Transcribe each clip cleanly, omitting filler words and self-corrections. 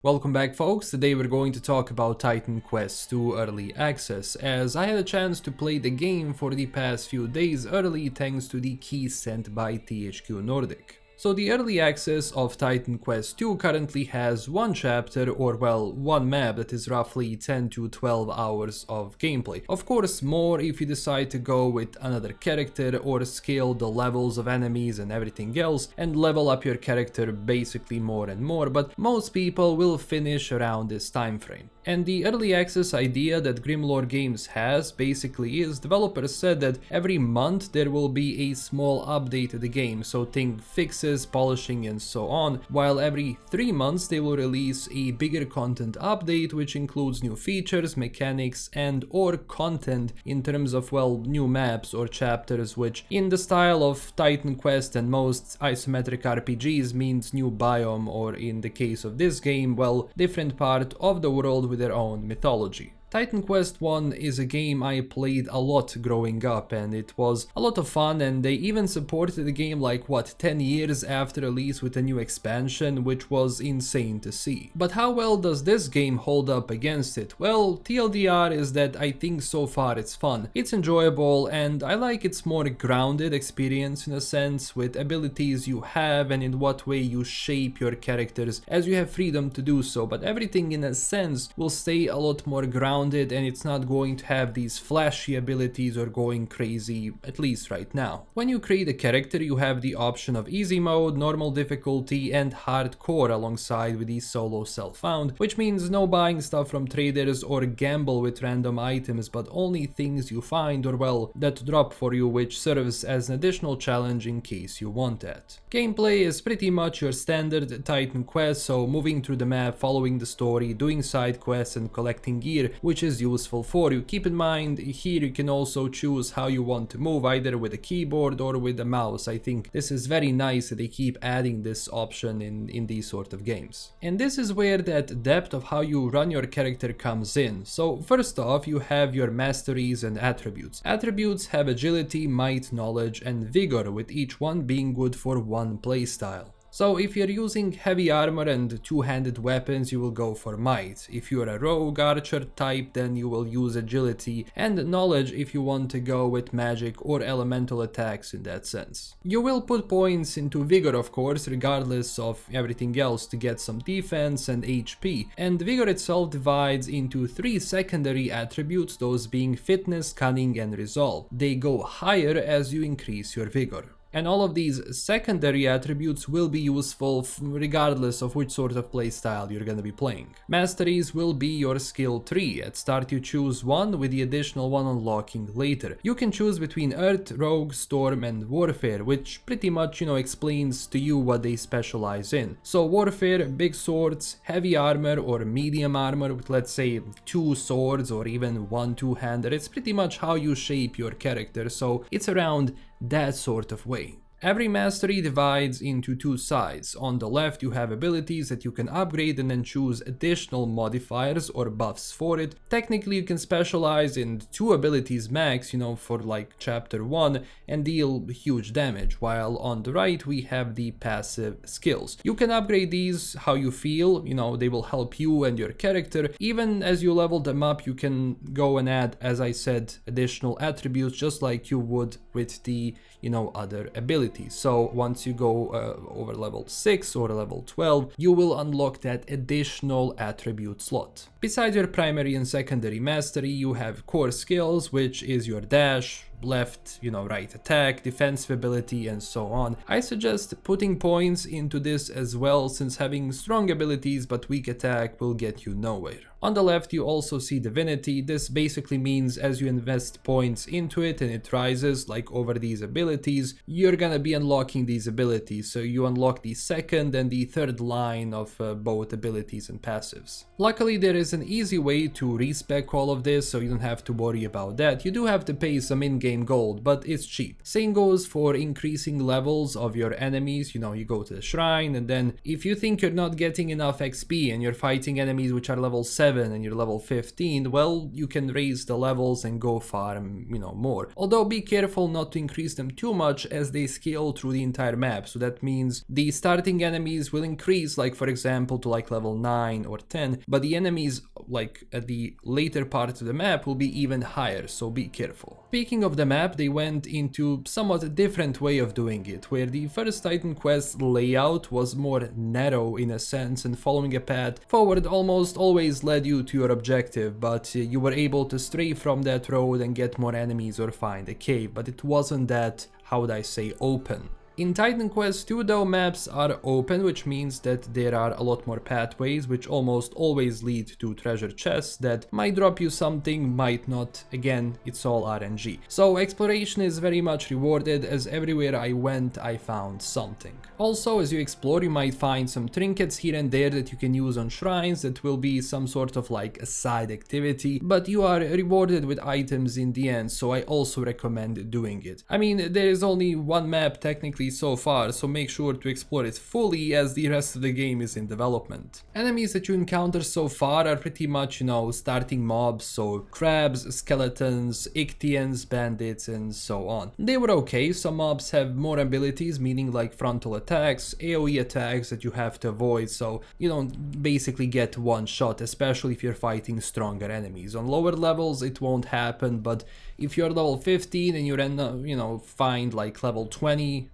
Welcome back folks, today we're going to talk about Titan Quest 2 Early Access, as I had a chance to play the game for the past few days early thanks to the key sent by THQ Nordic. So the early access of Titan Quest 2 currently has one chapter, or well, one map that is roughly 10 to 12 hours of gameplay. Of course more if you decide to go with another character or scale the levels of enemies and everything else and level up your character basically more and more, but most people will finish around this time frame. And the early access idea that Grimlore Games has basically is developers said that every month there will be a small update to the game, so think fixes, polishing and so on, while every 3 months they will release a bigger content update which includes new features, mechanics and or content in terms of new maps or chapters, which in the style of Titan Quest and most isometric RPGs means new biome, or in the case of this game, different part of the world with their own mythology. Titan Quest 1 is a game I played a lot growing up and it was a lot of fun, and they even supported the game 10 years after release with a new expansion, which was insane to see. But how well does this game hold up against it? Well, TLDR is that I think so far it's fun, it's enjoyable, and I like its more grounded experience in a sense, with abilities you have and in what way you shape your characters as you have freedom to do so, but everything in a sense will stay a lot more grounded and it's not going to have these flashy abilities or going crazy, at least right now. When you create a character you have the option of easy mode, normal difficulty and hardcore alongside with the solo self-found, which means no buying stuff from traders or gamble with random items, but only things you find or that drop for you, which serves as an additional challenge in case you want that. Gameplay is pretty much your standard Titan Quest, so moving through the map, following the story, doing side quests and collecting gear, which is useful for you. Keep in mind, here you can also choose how you want to move, either with a keyboard or with a mouse. I think this is very nice that they keep adding this option in these sort of games. And this is where that depth of how you run your character comes in. So first off, you have your masteries and attributes. Attributes have agility, might, knowledge and vigor, with each one being good for one playstyle. So if you're using heavy armor and two-handed weapons, you will go for might. If you're a rogue archer type, then you will use agility and knowledge if you want to go with magic or elemental attacks in that sense. You will put points into vigor, of course, regardless of everything else, to get some defense and HP. And vigor itself divides into 3 secondary attributes, those being fitness, cunning and resolve. They go higher as you increase your vigor. And all of these secondary attributes will be useful regardless of which sort of playstyle you're gonna be playing. Masteries will be your skill tree. At start you choose one, with the additional one unlocking later. You can choose between Earth, Rogue, Storm and Warfare, which pretty much explains to you what they specialize in. So Warfare, big swords, heavy armor or medium armor with let's say 2 swords or even 1 two-hander. It's pretty much how you shape your character, so it's around that sort of way. Every mastery divides into 2 sides. On the left you have abilities that you can upgrade and then choose additional modifiers or buffs for it. Technically you can specialize in 2 abilities max, for chapter 1 and deal huge damage, while on the right we have the passive skills. You can upgrade these how you feel, they will help you and your character. Even as you level them up you can go and add, as I said, additional attributes just like you would with the other abilities. So once you go over level 6 or level 12, you will unlock that additional attribute slot. Besides your primary and secondary mastery, you have core skills, which is your dash, left, right attack, defensive ability and so on. I suggest putting points into this as well, since having strong abilities but weak attack will get you nowhere. On the left you also see divinity. This basically means as you invest points into it and it rises over these abilities, you're gonna be unlocking these abilities, so you unlock the second and the third line of both abilities and passives. Luckily there is an easy way to respec all of this, so you don't have to worry about that. You do have to pay some in-game game gold, but it's cheap. Same goes for increasing levels of your enemies. You know, you go to the shrine, and then if you think you're not getting enough XP and you're fighting enemies which are level 7 and you're level 15, well, you can raise the levels and go farm, you know, more. Although be careful not to increase them too much as they scale through the entire map. So that means the starting enemies will increase, like for example to like level 9 or 10, but the enemies like at the later part of the map will be even higher, so be careful. Speaking of the map, they went into somewhat a different way of doing it, where the first Titan Quest layout was more narrow in a sense, and following a path forward almost always led you to your objective, but you were able to stray from that road and get more enemies or find a cave, but it wasn't that, how would I say, open. In Titan Quest 2 though, maps are open, which means that there are a lot more pathways which almost always lead to treasure chests that might drop you something, might not. Again, it's all RNG. So exploration is very much rewarded, as everywhere I went I found something. Also, as you explore, you might find some trinkets here and there that you can use on shrines that will be some sort of like a side activity, but you are rewarded with items in the end, so I also recommend doing it. I mean, there is only one map technically so far, so make sure to explore it fully as the rest of the game is in development. Enemies that you encounter so far are pretty much, you know, starting mobs, so crabs, skeletons, Ichthyians, bandits, and so on. They were okay. Some mobs have more abilities, meaning like frontal attacks, AoE attacks that you have to avoid, so you don't basically get one shot, especially if you're fighting stronger enemies. On lower levels it won't happen, but if you're level 15 and you end up, you know, find like level 20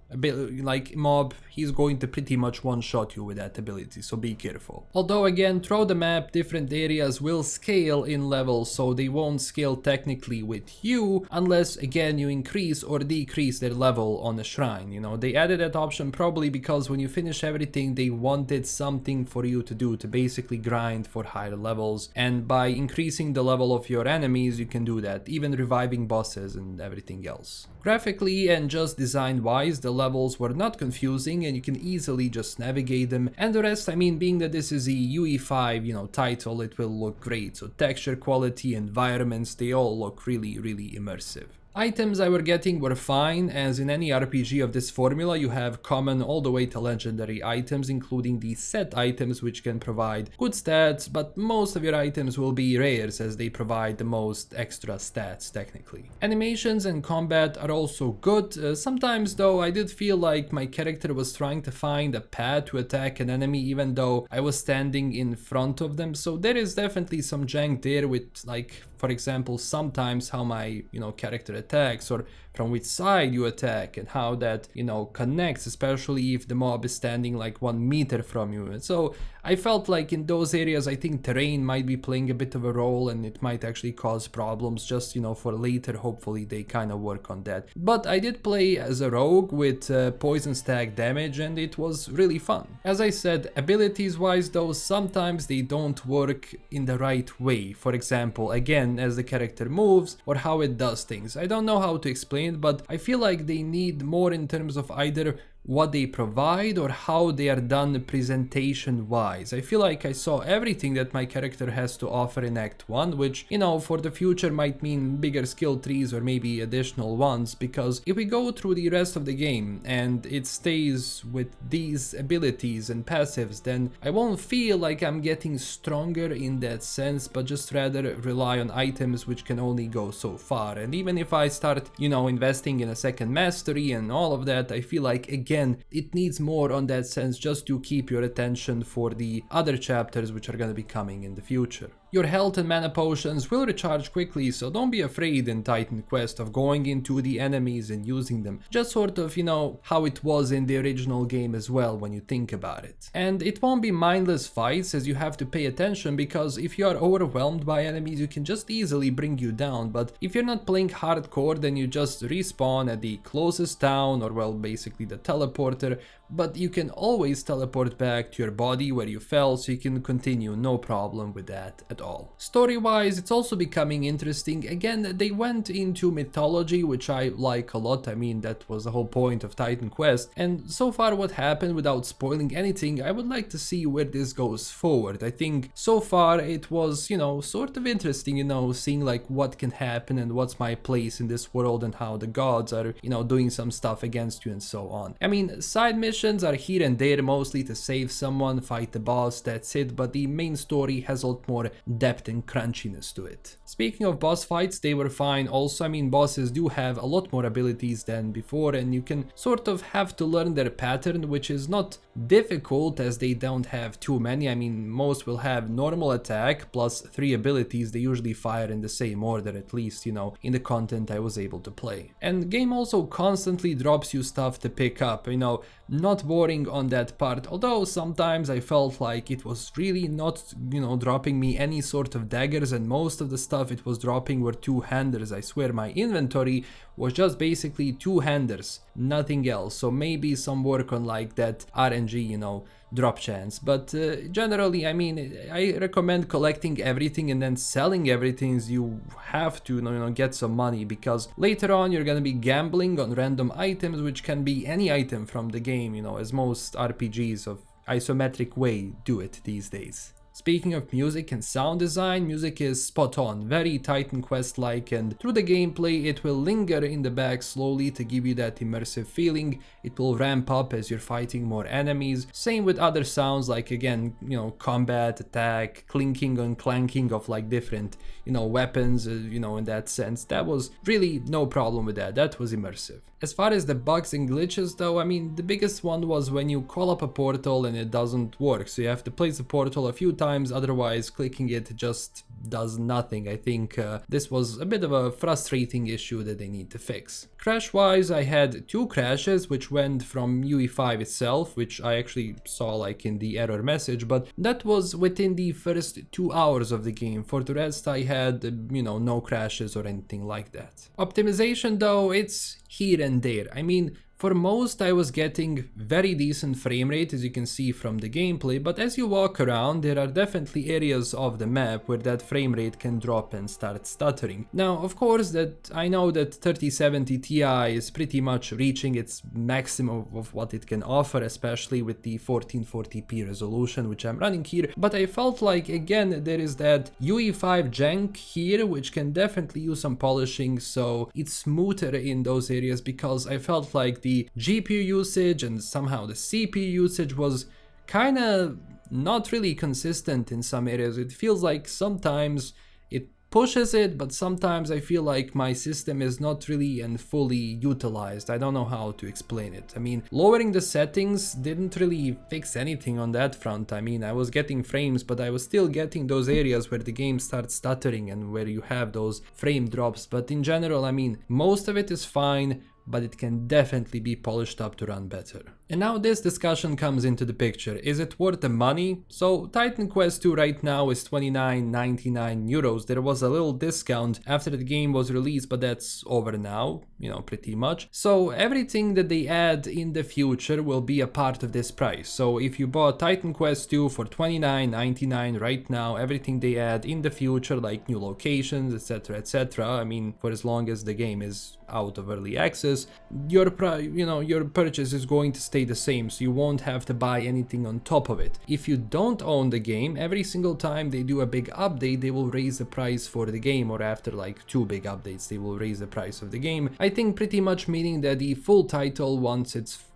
like mob, he's going to pretty much one-shot you with that ability, so be careful. Although again, throughout the map, different areas will scale in levels, so they won't scale technically with you unless again you increase or decrease their level on the shrine. You know, they added that option probably because when you finish everything, they wanted something for you to do to basically grind for higher levels, and by increasing the level of your enemies you can do that, even reviving bosses and everything else. Graphically and just design wise, the levels were not confusing and you can easily just navigate them, and the rest, I mean, being that this is a UE5, you know, title, it will look great. So texture quality, environments, they all look really immersive. Items I were getting were fine, as in any RPG of this formula you have common all the way to legendary items, including the set items which can provide good stats, but most of your items will be rares as they provide the most extra stats technically. Animations and combat are also good. Sometimes though I did feel like my character was trying to find a path to attack an enemy even though I was standing in front of them, so there is definitely some jank there with, like, for example, sometimes how my, you know, character attacks or from which side you attack and how that, you know, connects, especially if the mob is standing like 1 meter from you. And so I felt like in those areas I think terrain might be playing a bit of a role and it might actually cause problems, just, you know, for later. Hopefully they kind of work on that. But I did play as a rogue with poison stack damage and it was really fun. As I said, abilities wise though, sometimes they don't work in the right way. For example, again, as the character moves or how it does things. I don't know how to explain, but I feel like they need more in terms of either what they provide or how they are done presentation wise. I feel like I saw everything that my character has to offer in Act 1, which, you know, for the future might mean bigger skill trees or maybe additional ones, because if we go through the rest of the game and it stays with these abilities and passives, then I won't feel like I'm getting stronger in that sense, but just rather rely on items which can only go so far. And even if I start, you know, investing in a second mastery and all of that, I feel like again it needs more on that sense just to keep your attention for the other chapters which are going to be coming in the future. Your health and mana potions will recharge quickly, so don't be afraid in Titan Quest of going into the enemies and using them. Just sort of, you know, how it was in the original game as well when you think about it. And it won't be mindless fights, as you have to pay attention, because if you are overwhelmed by enemies you can just easily bring you down, but if you're not playing hardcore then you just respawn at the closest town or, well, basically the teleporter, but you can always teleport back to your body where you fell, so you can continue, no problem with that at all. Story-wise, it's also becoming interesting. Again, they went into mythology, which I like a lot. I mean, that was the whole point of Titan Quest, and so far what happened, without spoiling anything, I would like to see where this goes forward. I think so far it was, you know, sort of interesting, you know, seeing like what can happen and what's my place in this world and how the gods are, you know, doing some stuff against you and so on. I mean, side missions are here and there, mostly to save someone, fight the boss, that's it, but the main story has a lot more depth and crunchiness to it. Speaking of boss fights, they were fine also. I mean, bosses do have a lot more abilities than before, and you can sort of have to learn their pattern, which is not difficult as they don't have too many. I mean, most will have normal attack plus 3 abilities. They usually fire in the same order, at least, you know, in the content I was able to play. And the game also constantly drops you stuff to pick up, you know, not boring on that part, although sometimes I felt like it was really not, you know, dropping me any sort of daggers, and most of the stuff it was dropping were two-handers. I swear my inventory was just basically two-handers, nothing else, so maybe some work on like that RNG, you know, drop chance. But generally, I mean, I recommend collecting everything and then selling everything. You have to, you know, get some money, because later on you're gonna be gambling on random items, which can be any item from the game, you know, as most RPGs of isometric way do it these days. Speaking of music and sound design, music is spot on, very Titan Quest-like, and through the gameplay it will linger in the back slowly to give you that immersive feeling. It will ramp up as you're fighting more enemies. Same with other sounds like, again, you know, combat, attack, clinking and clanking of like different, you know, weapons, you know, in that sense. That was really no problem with that. That was immersive. As far as the bugs and glitches though, I mean, the biggest one was when you call up a portal and it doesn't work. So you have to place the portal a few times, otherwise clicking it just does nothing. I think this was a bit of a frustrating issue that they need to fix. Crash wise, I had 2 crashes which went from UE5 itself, which I actually saw like in the error message, but that was within the first 2 hours of the game. For the rest I had, you know, no crashes or anything like that. Optimization though, it's here and there. I mean, for most I was getting very decent frame rate, as you can see from the gameplay, but as you walk around there are definitely areas of the map where that frame rate can drop and start stuttering. Now of course that I know that 3070 Ti is pretty much reaching its maximum of what it can offer, especially with the 1440p resolution which I'm running here, but I felt like again there is that UE5 jank here which can definitely use some polishing, so it's smoother in those areas, because I felt like the GPU usage and somehow the CPU usage was kinda not really consistent in some areas. It feels like sometimes it pushes it, but sometimes I feel like my system is not really and fully utilized. I don't know how to explain it. I mean, lowering the settings didn't really fix anything on that front. I mean, I was getting frames, but I was still getting those areas where the game starts stuttering and where you have those frame drops. But in general, I mean, most of it is fine, but it can definitely be polished up to run better. And now this discussion comes into the picture. Is it worth the money? So Titan Quest 2 right now is 29.99 euros. There was a little discount after the game was released, but that's over now, you know, pretty much. So everything that they add in the future will be a part of this price. So if you bought Titan Quest 2 for 29.99 right now, everything they add in the future, like new locations, etc, etc, I mean, for as long as the game is out of early access, your purchase is going to stay the same, so you won't have to buy anything on top of it. If you don't own the game, every single time they do a big update, they will raise the price for the game, or after like 2 big updates, they will raise the price of the game. I think pretty much meaning that the full title,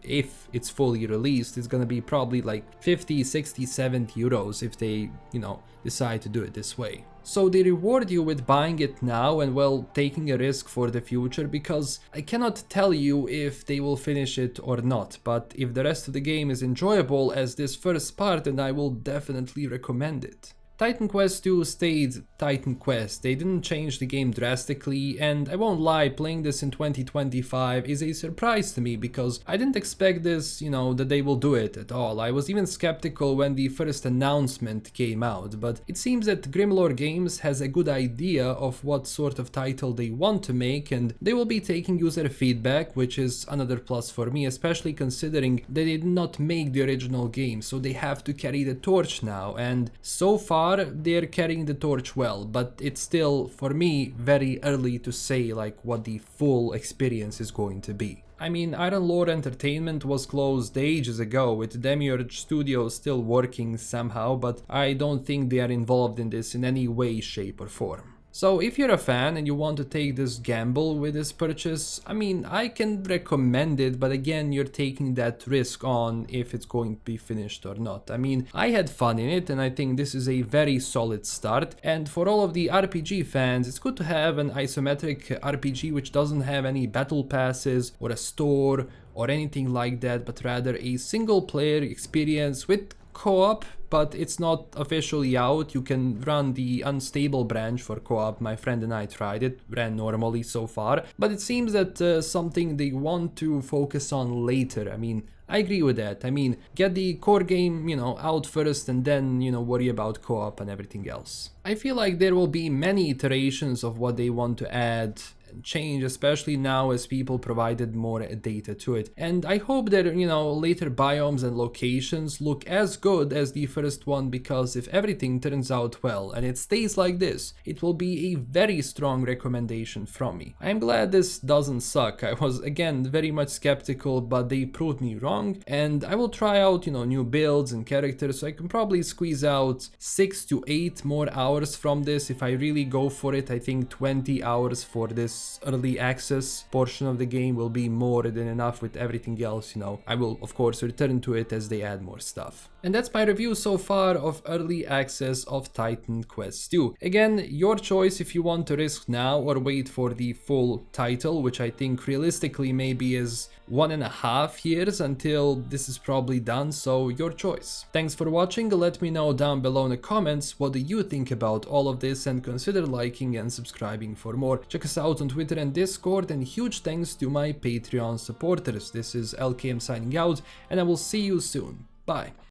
if it's fully released, it's gonna be probably like 50, 60, 70 euros if they, you know, decide to do it this way. So they reward you with buying it now and, well, taking a risk for the future, because I cannot tell you if they will finish it or not, but if the rest of the game is enjoyable as this first part, then I will definitely recommend it. Titan Quest 2 stayed Titan Quest, they didn't change the game drastically, and I won't lie, playing this in 2025 is a surprise to me because I didn't expect this, that they will do it at all. I was even skeptical when the first announcement came out, but it seems that Grimlore Games has a good idea of what sort of title they want to make, and they will be taking user feedback, which is another plus for me, especially considering that they did not make the original game, so they have to carry the torch now, and so far they're carrying the torch well, but it's still, for me, very early to say like what the full experience is going to be. I mean, Iron Lord Entertainment was closed ages ago, with Demiurge Studios still working somehow, but I don't think they are involved in this in any way, shape or form. So if you're a fan and you want to take this gamble with this purchase, I mean, I can recommend it, but again, you're taking that risk on if it's going to be finished or not. I mean, I had fun in it and I think this is a very solid start, and for all of the RPG fans, it's good to have an isometric RPG which doesn't have any battle passes or a store or anything like that, but rather a single player experience with co-op, but it's not officially out. You can run the unstable branch for co-op. My friend and I tried it, ran normally so far, but it seems that something they want to focus on later. I mean, I agree with that. I mean, get the core game, out first and then, worry about co-op and everything else. I feel like there will be many iterations of what they want to add and change, especially now as people provided more data to it. And I hope that, later biomes and locations look as good as the first one, because if everything turns out well and it stays like this, it will be a very strong recommendation from me. I'm glad this doesn't suck. I was again very much skeptical, but they proved me wrong, and I will try out, new builds and characters, so I can probably squeeze out 6 to 8 more hours from this if I really go for it. I think 20 hours for this early access portion of the game will be more than enough with everything else, I will of course return to it as they add more stuff. And that's my review so far of early access of Titan Quest 2. Again, your choice if you want to risk now or wait for the full title, which I think realistically maybe is 1.5 years until this is probably done, so your choice. Thanks for watching. Let me know down below in the comments what do you think about all of this, and consider liking and subscribing for more. Check us out on Twitter and Discord, and huge thanks to my Patreon supporters. This is LKM signing out, and I will see you soon. Bye.